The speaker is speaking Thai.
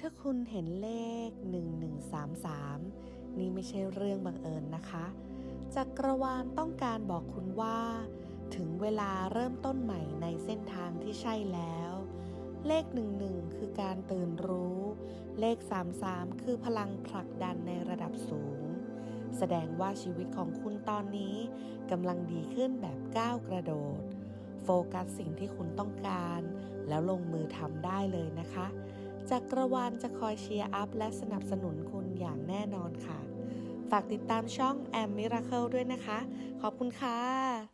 ถ้าคุณเห็นเลข1133นี่ไม่ใช่เรื่องบังเอิญนะคะจักรวาลต้องการบอกคุณว่าถึงเวลาเริ่มต้นใหม่ในเส้นทางที่ใช่แล้วเลข11คือการตื่นรู้เลข33คือพลังผลักดันในระดับสูงแสดงว่าชีวิตของคุณตอนนี้กำลังดีขึ้นแบบก้าวกระโดดโฟกัสสิ่งที่คุณต้องการแล้วลงมือทำได้เลยนะคะจักรวาลจะคอยเชียร์อัพและสนับสนุนคุณอย่างแน่นอนค่ะฝากติดตามช่องแอมมิราเคิลด้วยนะคะขอบคุณค่ะ